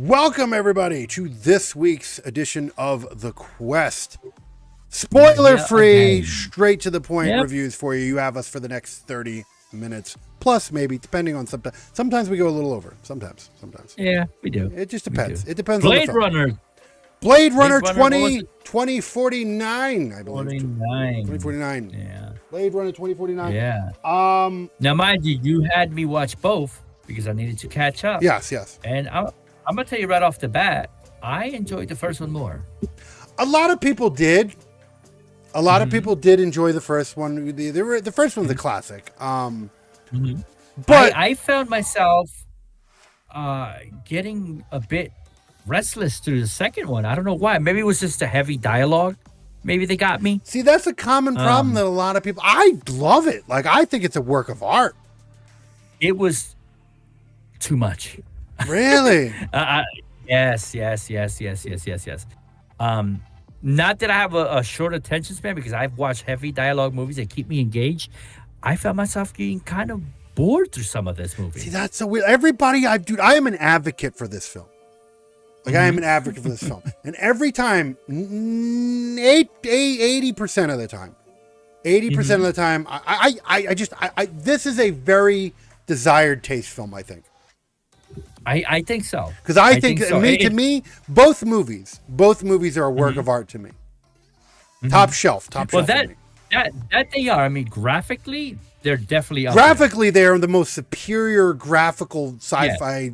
Welcome, everybody, to this week's edition of The Quest. Spoiler-free, straight to the point reviews for you. You have us for the next 30 minutes, plus maybe, depending on sometimes. Sometimes we go a little over. Sometimes. Yeah, we do. It just depends. It depends Blade on the film. Runner. Blade Runner 2049, I believe. 2049. Yeah. Blade Runner 2049. Yeah. Now, mind you, you had me watch both because I needed to catch up. Yes. And I'm going to tell you right off the bat, I enjoyed the first one more. A lot of people did. A lot of people did enjoy the first one. The first one's a classic. But I found myself getting a bit restless through the second one. I don't know why. Maybe it was just a heavy dialogue. Maybe they got me. See, that's a common problem that a lot of people... I love it. Like, I think it's a work of art. It was too much. Really? Yes. Not that I have a short attention span, because I've watched heavy dialogue movies that keep me engaged. I found myself getting kind of bored through some of this movie. See, that's so weird. Everybody, I am an advocate for this film. Like, I am an advocate for this film. And every time, 80% of the time, 80% of the time, I this is a very desired taste film, I think. I think so. Because I think so. To me, both movies are a work of art to me. Top shelf. Well, that they are. I mean, graphically, they're definitely up graphically they are the most superior graphical sci-fi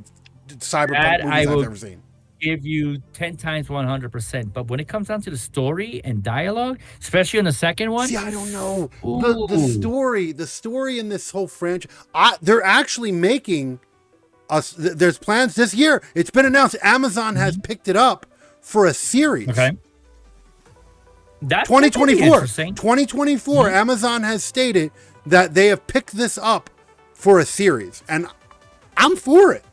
cyberpunk movies I've ever seen. Give you 10 times 100%. But when it comes down to the story and dialogue, especially in the second one, see, I don't know the story in this whole franchise. They're actually making. There's plans this year. It's been announced. Amazon has picked it up for a series. Okay. That's 2024. 2024. Amazon has stated that they have picked this up for a series, and I'm for it.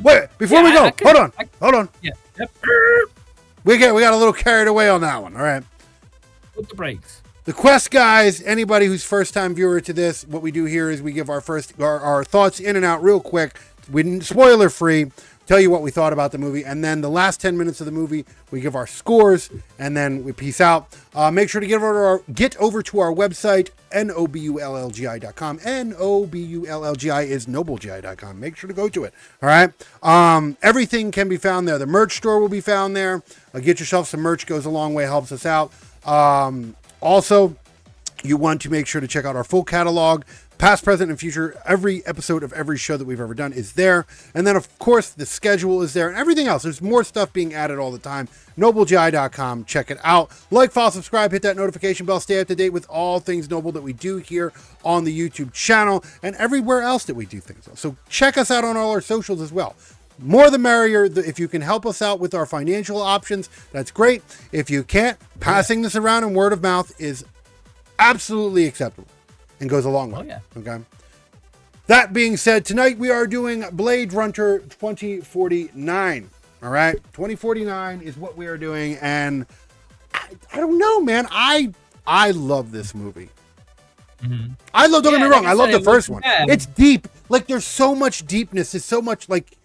Wait, before we go, hold on. Yeah. Yep. We got a little carried away on that one. All right. Put the brakes. The Quest guys, anybody who's first-time viewer to this, what we do here is we give our thoughts in and out real quick. We spoiler-free, tell you what we thought about the movie, and then the last 10 minutes of the movie, we give our scores, and then we peace out. Make sure to get over to our website, nobullgi.com. NOBULLGI is noblegi.com. Make sure to go to it. All right. Everything can be found there. The merch store will be found there. Get yourself some merch. Goes a long way. Helps us out. Also, you want to make sure to check out our full catalog, past, present, and future. Every episode of every show that we've ever done is there. And then, of course, the schedule is there and everything else. There's more stuff being added all the time. NobleGI.com. Check it out. Like, follow, subscribe, hit that notification bell. Stay up to date with all things Noble that we do here on the YouTube channel and everywhere else that we do things. So check us out on all our socials as well. More the merrier. If you can help us out with our financial options, that's great. If you can't, passing this around and word of mouth is absolutely acceptable and goes a long way. Oh, yeah. Okay. That being said, tonight we are doing Blade Runner 2049. All right, 2049 is what we are doing, and I don't know, man. I love this movie. Mm-hmm. I love. Don't get me wrong. I love the first one. Yeah. It's deep. Like there's so much deepness. It's so much like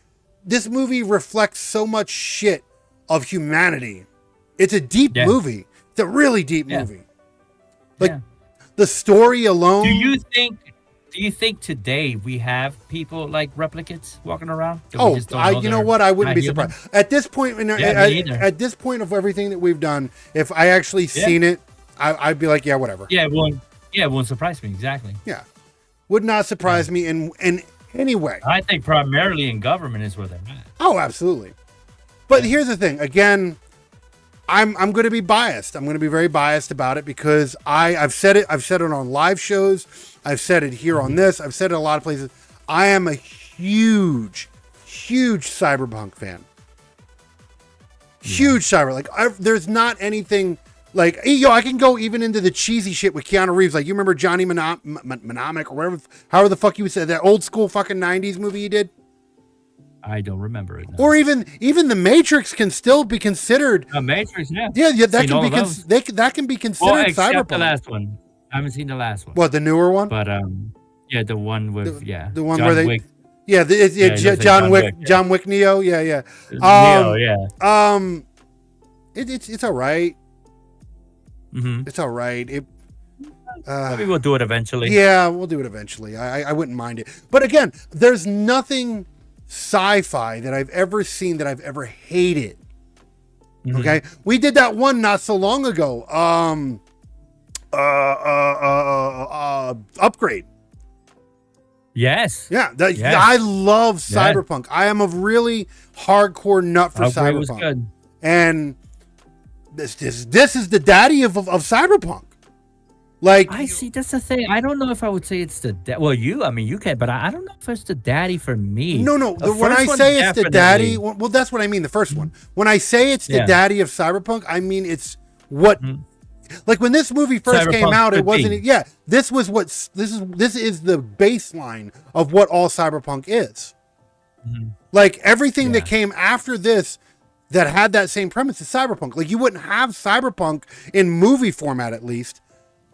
this movie reflects so much shit of humanity. It's a deep movie. It's a really deep movie. Like the story alone. Do you think today we have people like replicates walking around? Oh, you know what? I wouldn't be surprised. At this point, at this point of everything that we've done, if I actually seen it, I'd be like, yeah, whatever. Yeah, it won't surprise me, exactly. Yeah. Would not surprise me in any way. I think primarily in government is where they're at. Oh, absolutely. But here's the thing. Again, I'm going to be biased. I'm going to be very biased about it because I've said it. I've said it on live shows. I've said it here on this. I've said it a lot of places. I am a huge Cyberpunk fan. Huge cyber. Like there's not anything like I can go even into the cheesy shit with Keanu Reeves. Like you remember Johnny Mnemonic or whatever, however the fuck you would say that old school fucking 90s movie he did. I don't remember it. No. Or even the Matrix can still be considered. Matrix, yeah. Yeah, that can be that can be considered except Cyberpunk. The last one. I haven't seen the last one. What, the newer one? But yeah, the one with the one John where they Wick. Yeah, John Wick, John Wick Neo. Yeah. Neo, yeah. It's all right. Mm-hmm. It's all right. Maybe we'll do it eventually. Yeah, we'll do it eventually. I wouldn't mind it. But again, there's nothing sci-fi that I've ever seen that I've ever hated. Mm-hmm. Okay, we did that one not so long ago. Upgrade. Yes. Yeah. I love Cyberpunk. I am a really hardcore nut for Upgrade Cyberpunk. Was good. And this is the daddy of Cyberpunk. Like I see, that's the thing. I don't know if I would say it's the well, you can, but I don't know if it's the daddy for me. No. When I say it's the daddy, well, that's what I mean. The first one. When I say it's the daddy of Cyberpunk, I mean it's what. Mm-hmm. Like when this movie first came out, it wasn't. Yeah, this is the baseline of what all Cyberpunk is. Mm-hmm. Like everything that came after this that had that same premise is Cyberpunk. Like you wouldn't have Cyberpunk in movie format, at least,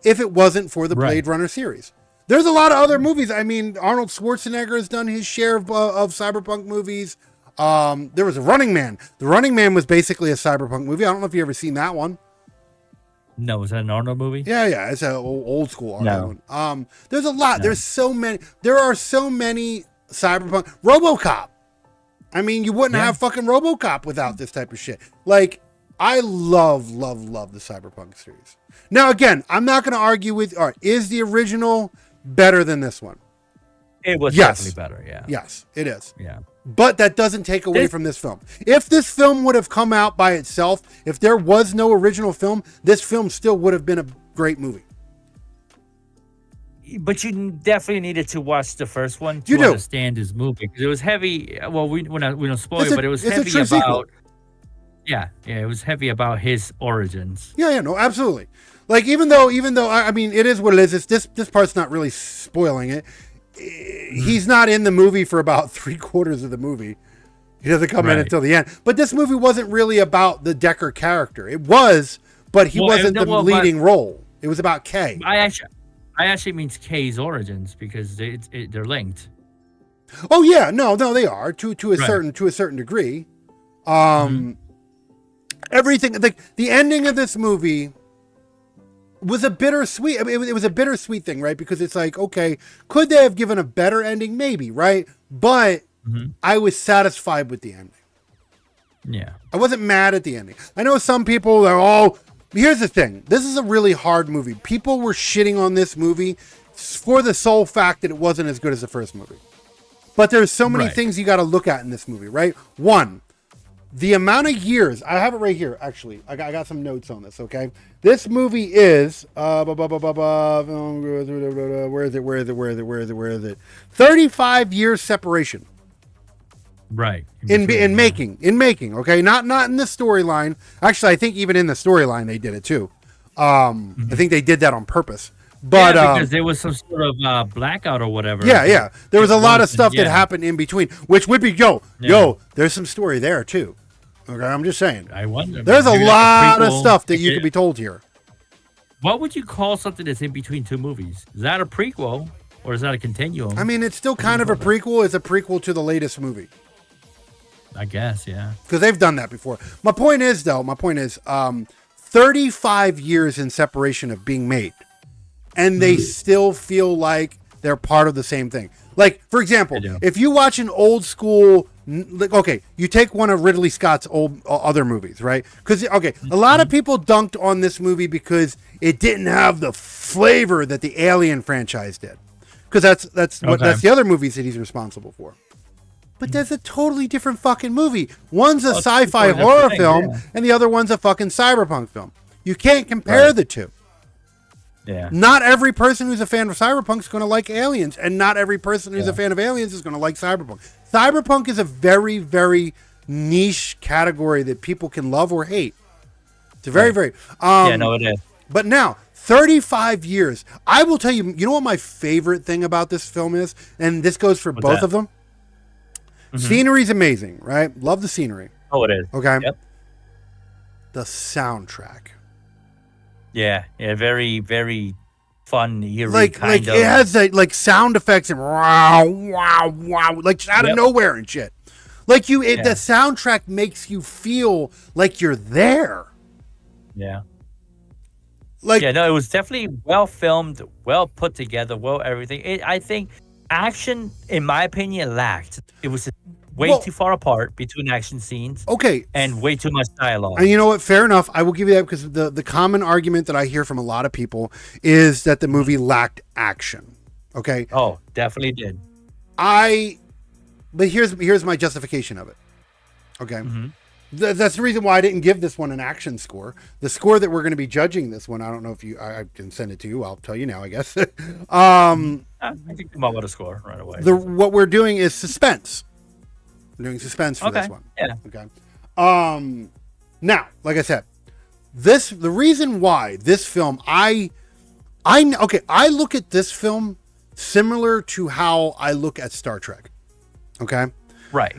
if it wasn't for the Blade Runner series. There's a lot of other movies. I mean, Arnold Schwarzenegger has done his share of Cyberpunk movies. There was a Running Man. The Running Man was basically a Cyberpunk movie. I don't know if you ever seen that one. No, was that an Arnold movie? Yeah, it's an old school Arnold one. There's a lot. No. There's so many. There are so many Cyberpunk. RoboCop. I mean, you wouldn't have fucking RoboCop without this type of shit. Like, I love the Cyberpunk series. Now, again, I'm not going to argue with. All right, is the original better than this one? It was definitely better. Yeah. Yes, it is. Yeah. But that doesn't take away from this film. If this film would have come out by itself, if there was no original film, this film still would have been a great movie. But you definitely needed to watch the first one to understand this movie because it was heavy. Well, we don't spoil it, but it was heavy about. Sequel. Yeah, it was heavy about his origins. Yeah, no, absolutely. Like even though I mean it is what it is. This part's not really spoiling it. He's not in the movie for about 3/4 of the movie. He doesn't come in until the end. But this movie wasn't really about the Decker character. It was, but he wasn't the leading role. It was about Kay. I actually means Kay's origins because they're linked. Oh yeah, no, they are to a certain degree. Everything the ending of this movie was a bittersweet. I mean, it was a bittersweet thing, right? Because it's like, okay, could they have given a better ending? Maybe, right? But I was satisfied with the ending. Yeah. I wasn't mad at the ending. I know some people are here's the thing. This is a really hard movie. People were shitting on this movie for the sole fact that it wasn't as good as the first movie. But there's so many things you got to look at in this movie, right? One, the amount of years, I have it right here, actually. I got some notes on this, okay? This movie is, where is it? 35 years separation. Right. In making, okay? Not in the storyline. Actually, I think even in the storyline they did it too. I think they did that on purpose. But because there was some sort of blackout or whatever. Yeah. There was a lot of stuff that happened in between, which would be yo. There's some story there too. Okay, I'm just saying. I wonder. There's a lot of stuff that you could be told here. What would you call something that's in between two movies? Is that a prequel or is that a continuum? I mean, it's still kind of a prequel. It's a prequel to the latest movie. I guess, yeah. Because they've done that before. My point is, 35 years in separation of being made, and they still feel like they're part of the same thing. Like, for example, if you watch an old school, okay, you take one of Ridley Scott's old other movies, right? Because, a lot of people dunked on this movie because it didn't have the flavor that the Alien franchise did. Because that's the other movies that he's responsible for. But that's a totally different fucking movie. One's a sci-fi horror film, and the other one's a fucking cyberpunk film. You can't compare the two. Yeah. Not every person who's a fan of cyberpunk is going to like Aliens, and not every person who's a fan of Aliens is going to like cyberpunk. Cyberpunk is a very, very niche category that people can love or hate. It's a very, very... it is. But now, 35 years. I will tell you, you know what my favorite thing about this film is? And this goes for both of them. Scenery's amazing, right? Love the scenery. Oh, it is. Okay. Yep. The soundtrack. Yeah, very, very fun, eerie like it has like sound effects and wow, like out of nowhere and shit. Like the soundtrack makes you feel like you're there. Yeah. Like it was definitely well filmed, well put together, well everything. I think action, in my opinion, lacked. It was way too far apart between action scenes. Okay. And way too much dialogue. And you know what? Fair enough. I will give you that because the common argument that I hear from a lot of people is that the movie lacked action. Okay. Oh, definitely did. But here's my justification of it. Okay. That's the reason why I didn't give this one an action score. The score that we're going to be judging this one, I don't know if I can send it to you. I'll tell you now, I guess. I can come up with a score right away. What we're doing is suspense. We're doing suspense for this one. Yeah. Okay. Now, like I said, the reason why this film, I look at this film similar to how I look at Star Trek. Okay. Right.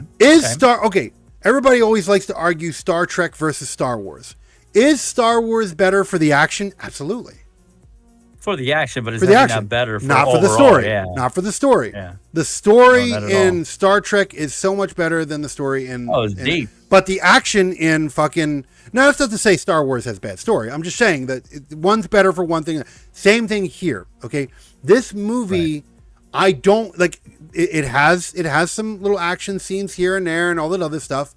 Everybody always likes to argue Star Trek versus Star Wars. Is Star Wars better for the action? Absolutely. For the action, but it's not better for not overall, for the story. Yeah. Not for the story. Yeah. The story in Star Trek is so much better than the story in... Oh, it's deep. But the action in fucking... Now, that's not to say Star Wars has bad story. I'm just saying that one's better for one thing. Same thing here, okay? This movie, I don't... Like, it has some little action scenes here and there and all that other stuff,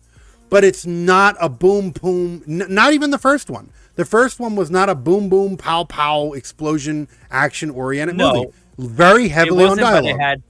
but it's not a boom, boom... Not even the first one. The first one was not a boom, boom, pow, pow, explosion, action-oriented movie. Very heavily on dialogue.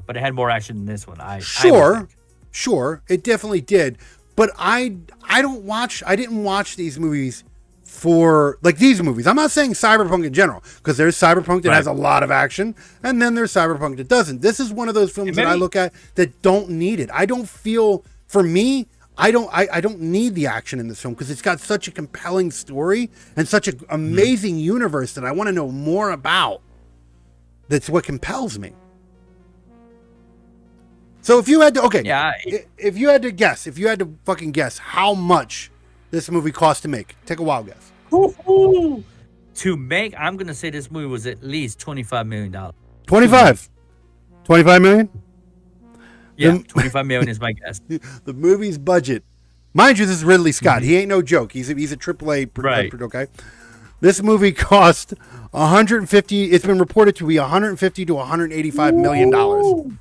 But it had more action than this one. Sure, it definitely did. But I didn't watch these movies for, like, these movies. I'm not saying Cyberpunk in general, because there's Cyberpunk that has a lot of action, and then there's Cyberpunk that doesn't. This is one of those films that I look at that don't need it. I don't feel, for me... I don't need the action in this film because it's got such a compelling story and such an amazing universe that I want to know more about. That's what compels me. So if you had to, if you had to fucking guess how much this movie cost to make, take a wild guess. To make, I'm going to say this movie was at least $25 million. 25 million? Yeah, $25 million is my guess. The movie's budget, mind you, this is Ridley Scott. He ain't no joke. He's a AAA producer. Okay, this movie cost 150. It's been reported to be 150 to 185 million dollars.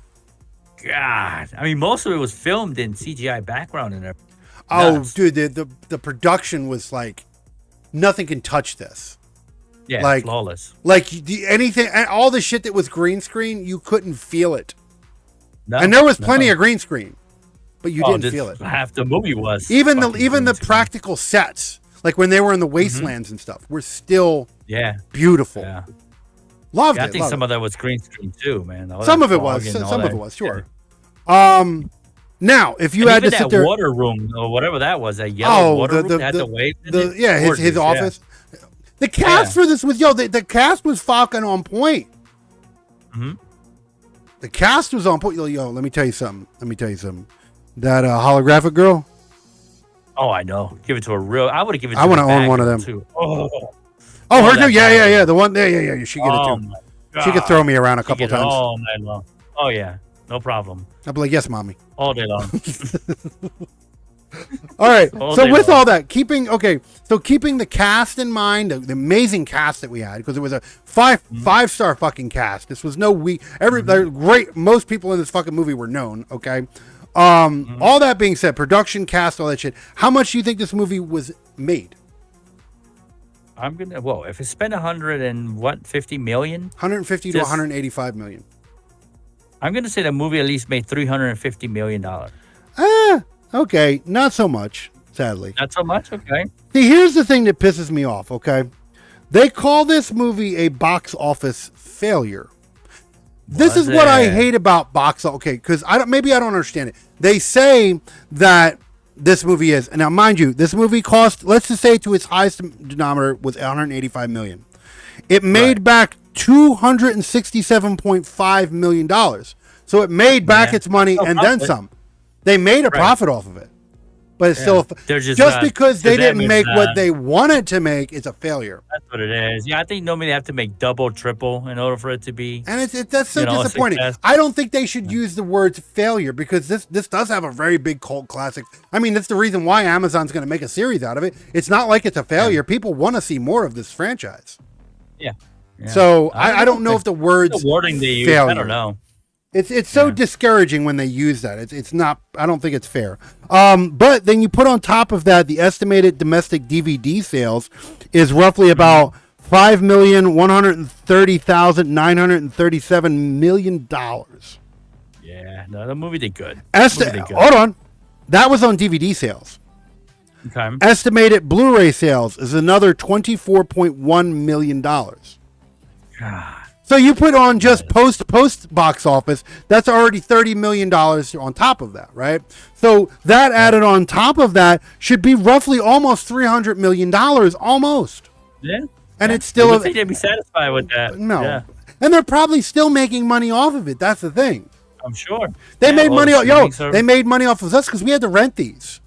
God, I mean, most of it was filmed in CGI background and everything. Oh, dude, the production was like nothing can touch this. Yeah, like flawless. Like anything, all the shit that was green screen, you couldn't feel it. No, and there was plenty of green screen, but you didn't feel it. Half the movie was even the practical sets, like when they were in the wastelands and stuff, were still beautiful. Yeah. Loved it. I think some of that was green screen too, man. Some of it was. Some of it was, sure. Now, if you had to sit there, water room or whatever that was, that yellow water room that had the waves in it. His office. The cast for this was the cast was fucking on point. Mm-hmm. The cast was on point. Yo, let me tell you something. That holographic girl. Oh, I know. Give it to a real. I would have given. I want to own one of them too. Oh, her too. Yeah. The one. Yeah. She get it too. She could throw me around a couple times all night long. Oh yeah, no problem. I'll be like, yes, mommy. All day long. All right. So with all that, keeping the cast in mind, the amazing cast that we had, because it was a five-star fucking cast. This was no weak. Great. Most people in this fucking movie were known. Okay. All that being said, production, cast, all that shit. How much do you think this movie was made? If it spent 150 million, 150 to 185 million. I'm gonna say the movie at least made $350 million. Okay, not so much, sadly. Not so much? Okay. See, here's the thing that pisses me off, okay? They call this movie a box office failure. This is what I hate about box office, okay, because maybe I don't understand it. They say that this movie is, and now mind you, this movie cost, let's just say to its highest denominator was 185 million. It made back $267.5 million. So it made back its money and then some. They made a profit off of it, but it's still just because they didn't make what they wanted to make is a failure. That's what it is. Yeah, I think normally they have to make double, triple in order for it to be. And that's so disappointing. I don't think they should use the words failure because this does have a very big cult classic. I mean, that's the reason why Amazon's going to make a series out of it. It's not like it's a failure. People want to see more of this franchise. Yeah. So I don't know if the words the wording they use. Failure. I don't know. It's so discouraging when they use that. It's not. I don't think it's fair. But then you put on top of that the estimated domestic DVD sales is roughly about $5,130,937 million. Yeah, no, the movie did good. Hold on, that was on DVD sales. Okay. Estimated Blu-ray sales is another $24.1 million. God. So you put on just post box office, that's already $30 million on top of that, right? So that added on top of that should be roughly almost $300 million, almost. Yeah. And it's still. I think they'd be satisfied with that. No. Yeah. And they're probably still making money off of it. That's the thing. I'm sure. They made money. They made money off of us because we had to rent these.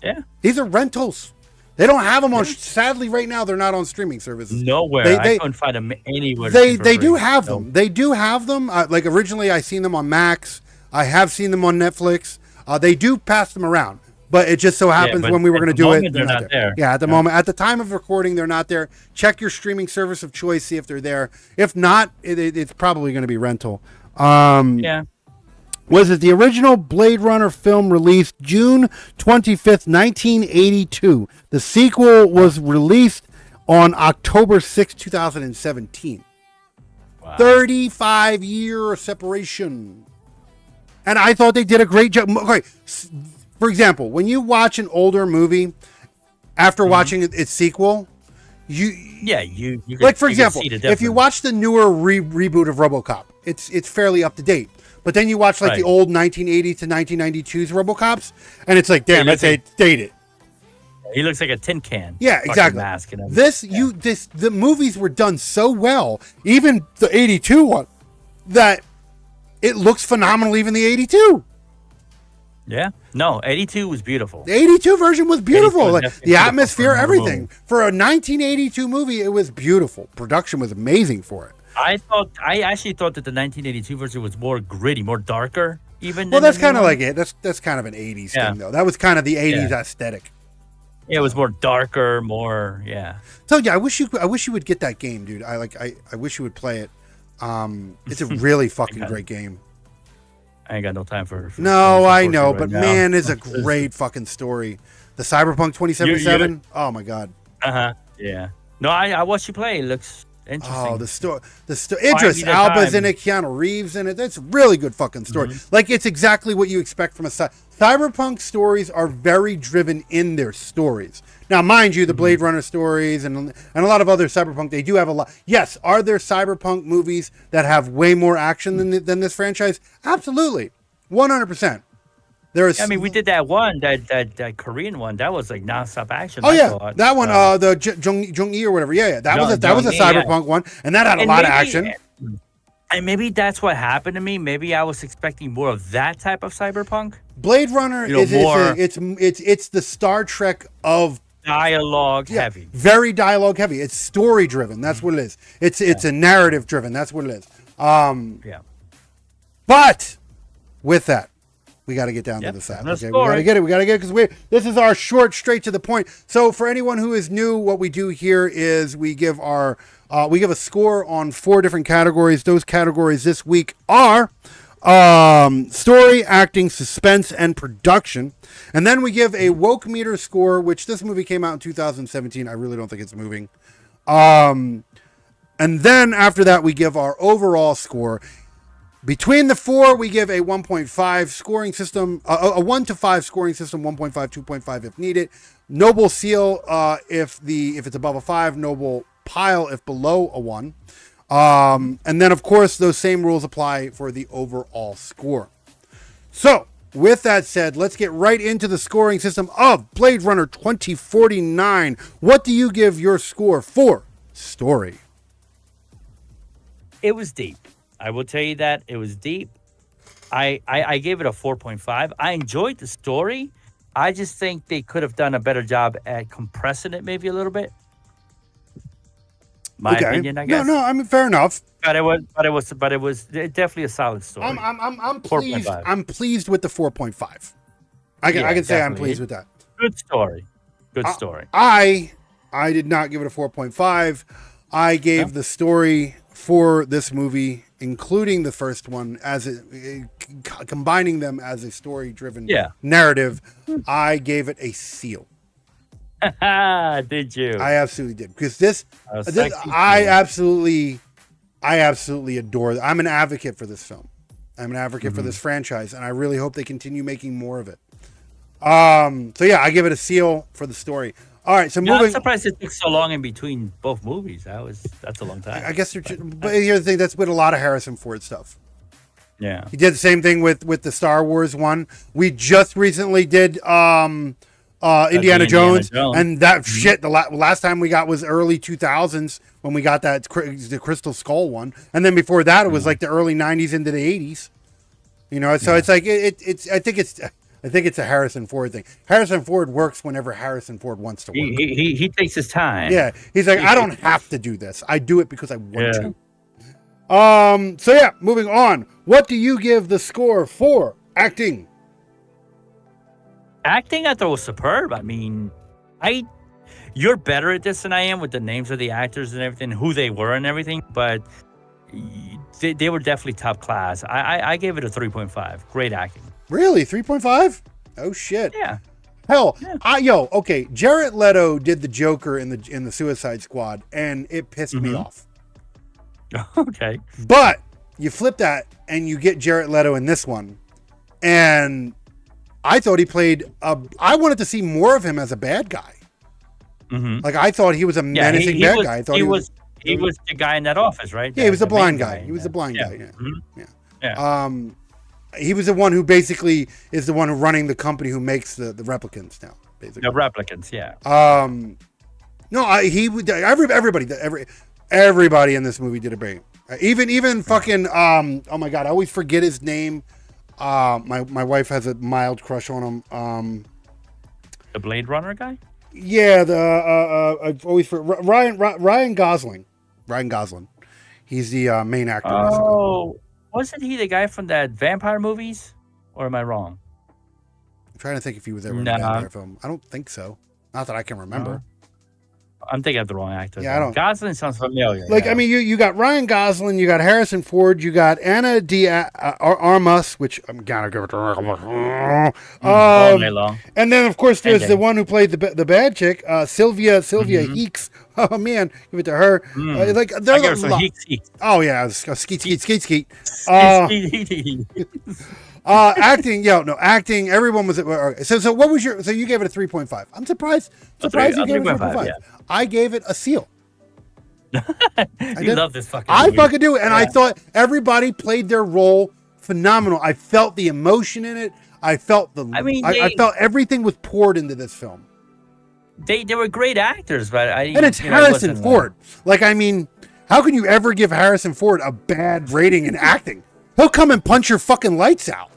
Yeah. These are rentals. They don't have them on. Sadly, right now they're not on streaming services. Nowhere. I couldn't find them anywhere. They do have them. They do have them. Like originally, I seen them on Max. I have seen them on Netflix. They do pass them around, but it just so happens when we were going to do it, they're not there. Yeah, at the moment, at the time of recording, they're not there. Check your streaming service of choice, see if they're there. If not, it's probably going to be rental. Yeah. Was it the original Blade Runner film released June 25th, 1982? The sequel was released on October 6th, 2017. Wow. 35-year separation. And I thought they did a great job. Okay, for example, when you watch an older movie after watching its sequel, you like, for example, if you watch the newer reboot of RoboCop, it's fairly up to date. But then you watch like the old 1980 to 1992's RoboCops, and it's like, damn, that's dated. He looks like a tin can. Yeah, exactly. Mask and the movies were done so well, even the 82 one, that it looks phenomenal. Even the 82. Yeah, no, 82 was beautiful. The 82 version was beautiful. Like the atmosphere, everything. For a 1982 movie, it was beautiful. Production was amazing for it. I actually thought that the 1982 version was more gritty, more darker, even. Well, that's kind of like it. That's kind of an 80s thing, though. That was kind of the 80s aesthetic. Yeah, it was more darker, more Told you, I wish you would get that game, dude. I wish you would play it. It's a really fucking great game. I ain't got no time for no, I know, but man, it's a great fucking story. The Cyberpunk 2077. Oh my god. Yeah. No, I watched you play. It looks interesting. Oh, the story. Idris Elba's in it. Keanu Reeves in it. That's a really good fucking story. Like, it's exactly what you expect from a Cyberpunk. Stories are very driven in their stories. Now, mind you, the Blade Runner stories and a lot of other Cyberpunk, they do have a lot. Yes, are there Cyberpunk movies that have way more action than this franchise? Absolutely, 100%. There's. I mean, we did that one, that Korean one. That was like nonstop action. Oh yeah, that one, the Jung-Yi or whatever. Yeah, that was a cyberpunk one, and that had a lot of action. And maybe that's what happened to me. Maybe I was expecting more of that type of cyberpunk. Blade Runner is it's the Star Trek of dialogue heavy. Very dialogue heavy. It's story driven. That's what it is. It's a narrative driven. That's what it is. But with that, we got to get down to the side. Okay, we got to get it. We got to get it because this is our short, straight to the point. So for anyone who is new, what we do here is we give a score on 4 different categories. Those categories this week are story, acting, suspense, and production. And then we give a woke meter score, which this movie came out in 2017. I really don't think it's moving. And then after that, we give our overall score. Between the 4, we give a 1.5 scoring system, a 1 to 5 scoring system, 1.5, 2.5 if needed. Noble seal if it's above a 5, noble pile if below a 1. And then, of course, those same rules apply for the overall score. So, with that said, let's get right into the scoring system of Blade Runner 2049. What do you give your score for story? It was deep. I will tell you that it was deep. I gave it a 4.5. I enjoyed the story. I just think they could have done a better job at compressing it maybe a little bit. My opinion, I guess. No, I mean fair enough. But it was definitely a solid story. I'm pleased. 4.5. I'm pleased with the 4.5. I can say I'm pleased with that. Good story. Good story. I did not give it a 4.5. I gave the story for this movie, including the first one, combining them as a story-driven narrative, I gave it a seal. Did you? I absolutely did, because I absolutely adore. I'm an advocate for this film. I'm an advocate for this franchise, and I really hope they continue making more of it. So yeah, I give it a seal for the story. All right, so moving. I'm surprised it took so long in between both movies. That's a long time. I guess but here's the thing. That's with a lot of Harrison Ford stuff. Yeah, he did the same thing with the Star Wars one. We just recently did Indiana Jones, and that shit. The last time we got was early 2000s when we got the Crystal Skull one, and then before that it was like the early 90s into the 80s. You know, so it's like I think it's a Harrison Ford thing. Harrison Ford works whenever Harrison Ford wants to work. He takes his time. Yeah, he's like, I don't have to do this. I do it because I want to. So yeah, moving on. What do you give the score for acting? Acting, I thought was superb. I mean, you're better at this than I am with the names of the actors and everything, who they were and everything, but they were definitely top class. I gave it a 3.5. Great acting. Really? 3.5? Oh shit. Yeah. Hell, okay. Jared Leto did the Joker in the Suicide Squad, and it pissed me off. Okay. But you flip that, and you get Jared Leto in this one, and I thought he played. I wanted to see more of him as a bad guy. Like I thought he was a menacing bad guy. I thought he was the guy in that office, right? Yeah, he was the blind guy. He was the blind guy. Yeah. He was the one who basically is the one who running the company who makes the replicants now. Basically, the replicants. Yeah. Everybody in this movie did a great. Even fucking oh my god, I always forget his name. My wife has a mild crush on him. The Blade Runner guy. Yeah, I've always Ryan Gosling. Ryan Gosling. He's the main actor. Oh, wasn't he the guy from that vampire movies? Or am I wrong? I'm trying to think if he was ever in a vampire film. I don't think so. Not that I can remember. I'm thinking of the wrong actor. Yeah, I don't. Gosling sounds familiar. Like, I mean, you got Ryan Gosling, you got Harrison Ford, you got Ana de Armas, which I'm gonna give it to her. All day long. And then, of course, there's the one who played the bad chick, Sylvia Heeks. Oh man, give it to her. Like there's a lot. Oh yeah, skeet. Acting. Everyone was. So what was your? So you gave it a 3.5. I'm surprised. You gave it a 3.5. Yeah. I gave it a seal. You love this fucking. I fucking do, and I thought everybody played their role phenomenal. I felt the emotion in it. I felt I mean, I felt everything was poured into this film. they were great actors, but And it's Harrison Ford. Like, I mean, how can you ever give Harrison Ford a bad rating in acting? He'll come and punch your fucking lights out.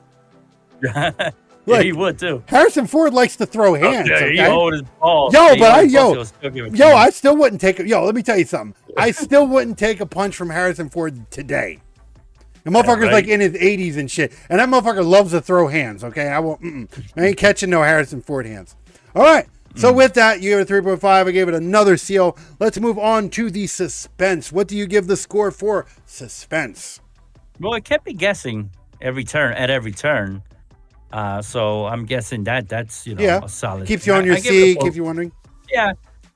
Yeah, Like, he would too. Harrison Ford likes to throw hands. Yeah, Okay? he owed his balls. Yo, He but owed his balls, he'll still give it to I you. still wouldn't take it. Yo, let me tell you something. I still wouldn't take a punch from Harrison Ford today. The motherfucker's right. like in his 80s and shit. And that motherfucker loves to throw hands, okay? I ain't catching no Harrison Ford hands. All right. So with that, you gave it a 3.5. I gave it another seal. Let's move on to the suspense. What do you give the score for suspense? Well, it kept me guessing at every turn. So I'm guessing that's a solid. Keeps you on your I give it a seat, four. keeps you wondering. Yeah,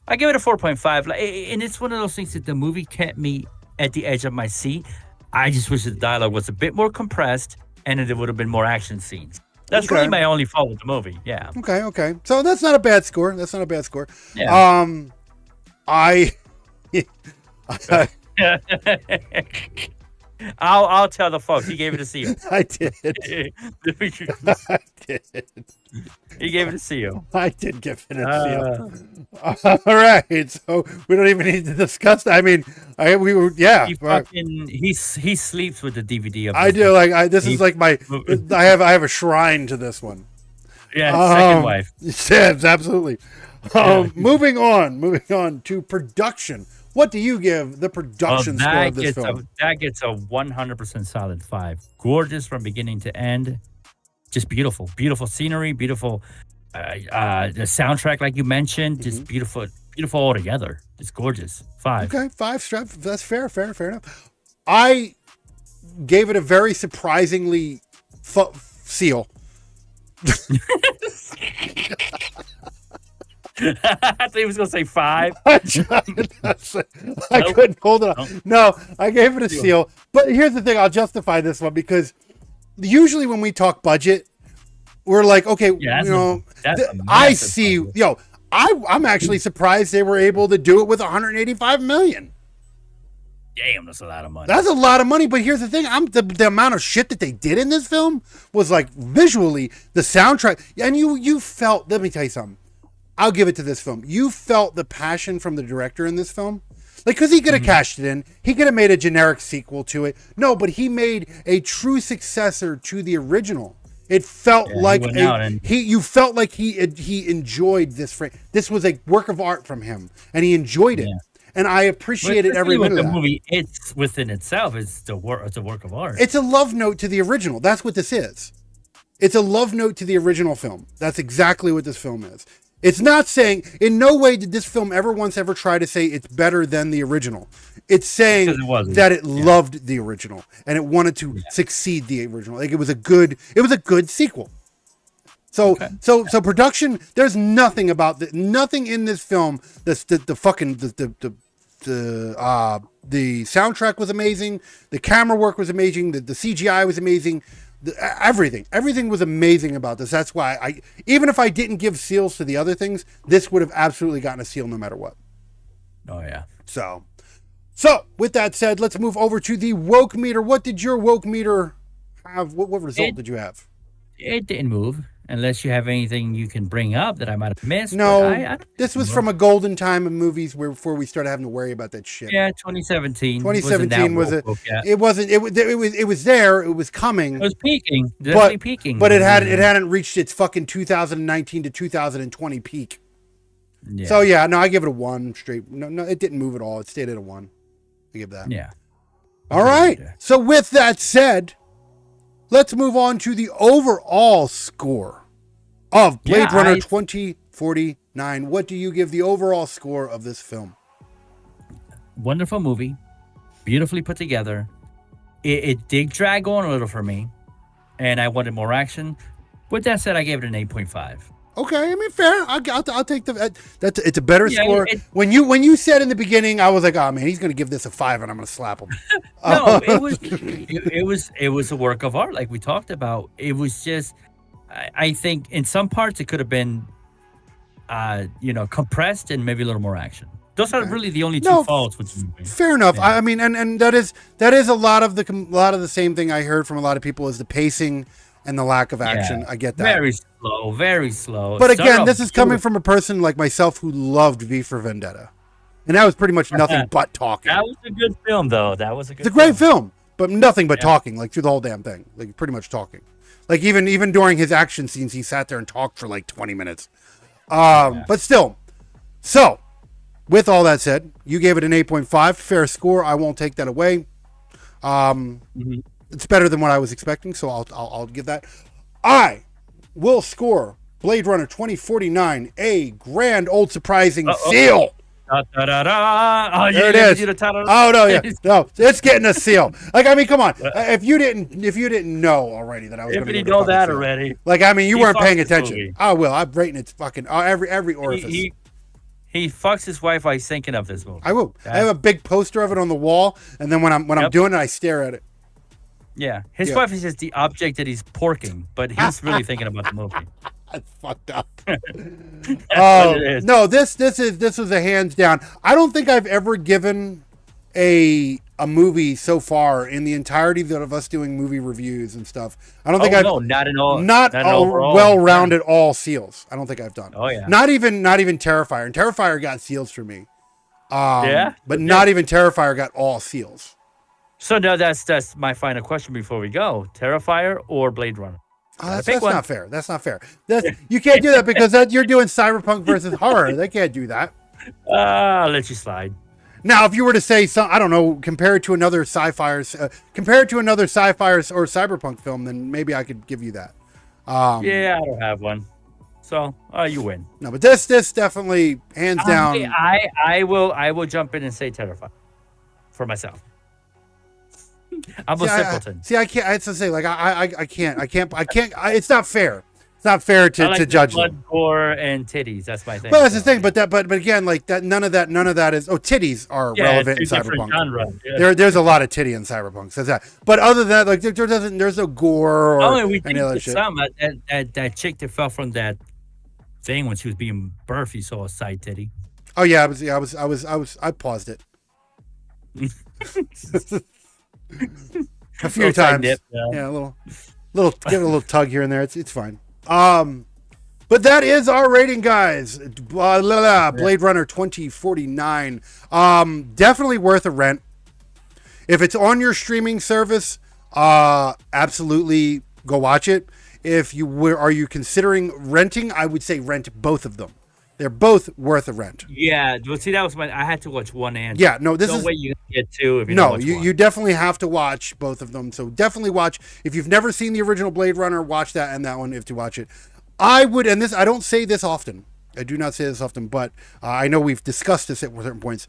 I give it a 4.5. And it's one of those things that the movie kept me at the edge of my seat. I just wish the dialogue was a bit more compressed, and there would have been more action scenes. That's Okay. really my only fault with the movie. Yeah. Okay. So that's not a bad score. Yeah. I I'll tell the folks. He gave it a seal. I did. I did. He gave it a seal. I did give it a seal. All right, so we don't even need to discuss that. I mean, He sleeps with the DVD of I this do one. this is like my. I have a shrine to this one. Yeah, second wife. Yes, absolutely. Moving on to production. What do you give the production score of this film? That gets a 100% solid 5. Gorgeous from beginning to end. Just beautiful scenery, beautiful. The soundtrack, like you mentioned, just beautiful altogether. It's gorgeous. 5. Okay, 5 strap. That's fair enough. I gave it a very surprisingly seal. I thought he was gonna say 5. I couldn't hold it up. No, I gave it a seal. But here's the thing: I'll justify this one because usually when we talk budget, we're like, okay, I see. Budget. I'm actually surprised they were able to do it with 185 million. Damn, that's a lot of money. That's a lot of money. But here's the thing: the amount of shit that they did in this film was like visually, the soundtrack, and you felt. Let me tell you something. I'll give it to this film. You felt the passion from the director in this film. Like, because he could have cashed it in. He could have made a generic sequel to it. No, but he made a true successor to the original. It felt like you felt like he enjoyed this. This was a work of art from him, and he enjoyed it. And I appreciated every minute of that. The movie, it's within itself, it's a work of art. It's a love note to the original. That's what this is. It's a love note to the original film. That's exactly what this film is. It's not saying, in no way did this film ever try to say it's better than the original. It's saying that it loved the original and it wanted to succeed the original. Like it was a good sequel. So production, there's nothing about nothing in this film that's the soundtrack was amazing, the camera work was amazing, the CGI was amazing. Everything was amazing about this. That's why even if I didn't give seals to the other things, this would have absolutely gotten a seal no matter what. Oh yeah. So with that said, let's move over to the woke meter. What did your woke meter have? What result did you have? It didn't move. Unless you have anything you can bring up that I might have missed. No, this was from a golden time of movies before we started having to worry about that shit. Yeah, 2017. 2017 was it wasn't. It was there. It was coming. It was peaking. Definitely peaking. But it hadn't reached its fucking 2019 to 2020 peak. Yeah. So yeah, no, I give it a 1 straight. No, it didn't move at all. It stayed at a 1. I give that. Yeah. All right. So with that said, let's move on to the overall score of Blade Runner 2049. What do you give the overall score of this film? Wonderful movie. Beautifully put together. It did drag on a little for me, and I wanted more action. With that said, I gave it an 8.5. Okay, I mean, fair. I'll take it's a better score. When you said in the beginning, I was like, oh man, he's going to give this a 5, and I'm going to slap him. No, it was a work of art, like we talked about. It was just, I think, in some parts it could have been, compressed and maybe a little more action. Those are really the only two faults with the movie. Fair enough. Yeah. I mean, and that is a lot of the same thing I heard from a lot of people is the pacing. and the lack of action. Yeah. I get that. Very slow, very slow. But Started again, off this is coming from a person like myself who loved V for Vendetta. And that was pretty much nothing but talking. That was a good film, though. That was a good It's a great film, but nothing but talking, like through the whole damn thing. Like pretty much talking. Like even during his action scenes, he sat there and talked for like 20 minutes. But still. So, with all that said, you gave it an 8.5. Fair score. I won't take that away. It's better than what I was expecting, so I'll give that. I will score Blade Runner 2049 a grand old surprising seal. Da, da, da, da. Oh, There it is. Oh no, yeah, no, it's getting a seal. Like I mean, come on. If you didn't know already that I was going to If you know that seal. already. Like I mean, you weren't paying fucks this attention. movie. I will. I'm rating its fucking every orifice. He fucks his wife while he's thinking of this movie. I will. I have a big poster of it on the wall, and then when I'm doing it, I stare at it. Yeah, his wife is just the object that he's porking, but he's really thinking about the movie. That's fucked up. What it is. No, this was a hands down. I don't think I've ever given a movie so far in the entirety of us doing movie reviews and stuff. I don't think I've not at all. not overall. well-rounded all seals. I don't think I've done. Oh yeah. Not even Terrifier. And Terrifier got seals for me. Yeah? But not even Terrifier got all seals. So now that's my final question before we go: Terrifier or Blade Runner? Oh, that's pick one. not fair. That's not fair. You can't do that because you're doing cyberpunk versus horror. They can't do that. I'll let you slide. Now, if you were to say I don't know, compare it to another sci-fi or cyberpunk film, then maybe I could give you that. Yeah, I don't have one. So you win. No, but this definitely hands down. I will jump in and say Terrifier for myself. I'm a simpleton. I can't. I have to say, like, I can't. It's not fair. It's not fair to I like judge blood, them. gore, and titties. That's my thing. Well, that's the thing. But again, like that. None of that is. Oh, titties are relevant in it's a different cyberpunk. genre. Yeah. There's a lot of titty in cyberpunk. So that. But other than that, like there's no gore or we any other shit. some that chick that fell from that thing when she was being birthed. You saw a side titty. Oh yeah, I paused it. A few times. Dip, Yeah, a little give it a little tug here and there. It's fine. But that is our rating, guys. Blade Runner 2049. Definitely worth a rent. If it's on your streaming service, absolutely go watch it. If you are you considering renting, I would say rent both of them. They're both worth a rent. Yeah, well, see, that was I had to watch one and Yeah, no, this no is way you can get two. If you no, don't watch one. you definitely have to watch both of them. So definitely watch. If you've never seen the original Blade Runner, watch that and that one if to watch it. I would, and this I don't say this often. I do not say this often, but I know we've discussed this at certain points.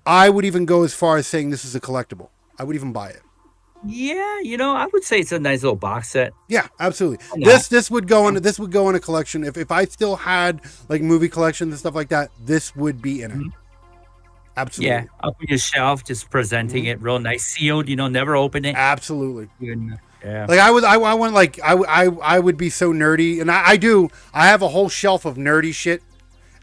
I would even go as far as saying this is a collectible. I would even buy it. Yeah, I would say it's a nice little box set. Yeah, absolutely. Yeah. This would go in a collection. If I still had like movie collections and stuff like that, this would be in it. Absolutely. Yeah, up on your shelf, just presenting it real nice, sealed. Never open it. Absolutely. Yeah. Like I would be so nerdy, and I do. I have a whole shelf of nerdy shit,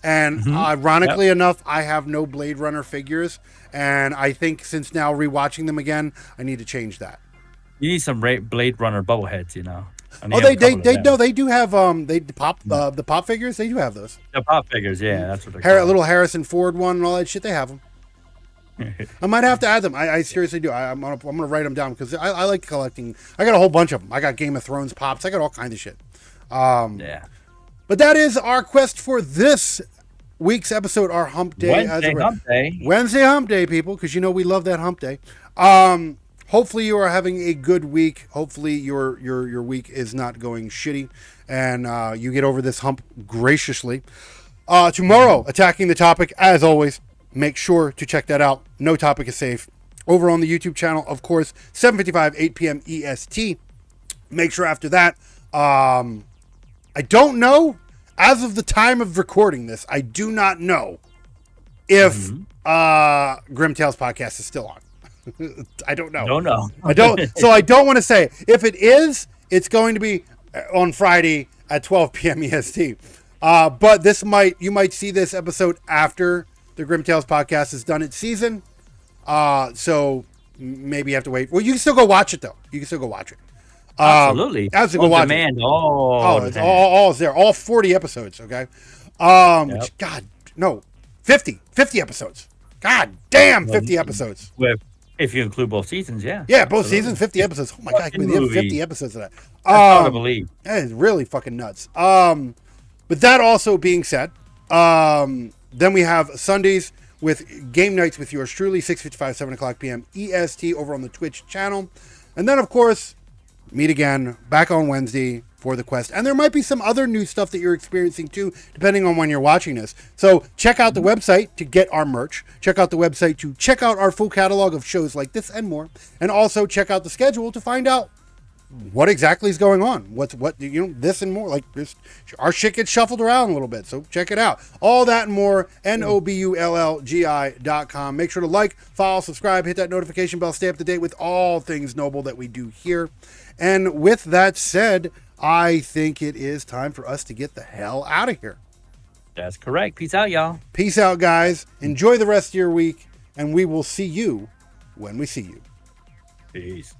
and ironically enough, I have no Blade Runner figures, and I think since now rewatching them again, I need to change that. You need some Blade Runner bubbleheads, Oh, they do have the pop figures. They do have those. The pop figures, yeah, that's what they're called. Little Harrison Ford one and all that shit. They have them. I might have to add them. I seriously do. I'm gonna write them down because I like collecting. I got a whole bunch of them. I got Game of Thrones pops. I got all kinds of shit. Yeah. But that is our quest for this week's episode. Our Hump Day. Wednesday Hump Day, people, because we love that Hump Day. Hopefully you are having a good week. Hopefully your week is not going shitty, and you get over this hump graciously. Tomorrow, Attacking the Topic, as always. Make sure to check that out. No Topic is Safe. Over on the YouTube channel, of course, 7:55, 8 p.m. EST. Make sure after that, I don't know, as of the time of recording this, I do not know if Grim Tales Podcast is still on. I don't know. Don't know. So I don't want to say. If it is, it's going to be on Friday at 12 p.m. EST. But you might see this episode after the Grim Tales Podcast has done its season. So maybe you have to wait. Well, you can still go watch it though. You can still go watch it. Absolutely. Absolutely, go On watch it. demand. Oh, Oh, it's all is there. All 40 episodes, okay? Yep. God, no, 50 episodes. God damn, 50 episodes. With, if you include both seasons, yeah. Yeah, both Absolutely. seasons, 50 episodes. Oh my God, Fucking we have movie. 50 episodes of that. That's hard to believe. That is really fucking nuts. But that also being said, then we have Sundays with game nights with yours truly, 6:55, 7 o'clock p.m. EST over on the Twitch channel. And then, of course, meet again back on Wednesday for the quest. And there might be some other new stuff that you're experiencing too, depending on when you're watching this. So check out the website to get our merch. Check out the website to check out our full catalog of shows like this and more. And also check out the schedule to find out what exactly is going on. What this and more. Like this, our shit gets shuffled around a little bit. So check it out. All that and more, NOBULLGI.com. Make sure to like, follow, subscribe, hit that notification bell, stay up to date with all things Noble that we do here. And with that said, I think it is time for us to get the hell out of here. That's correct. Peace out, y'all. Peace out, guys. Enjoy the rest of your week, and we will see you when we see you. Peace.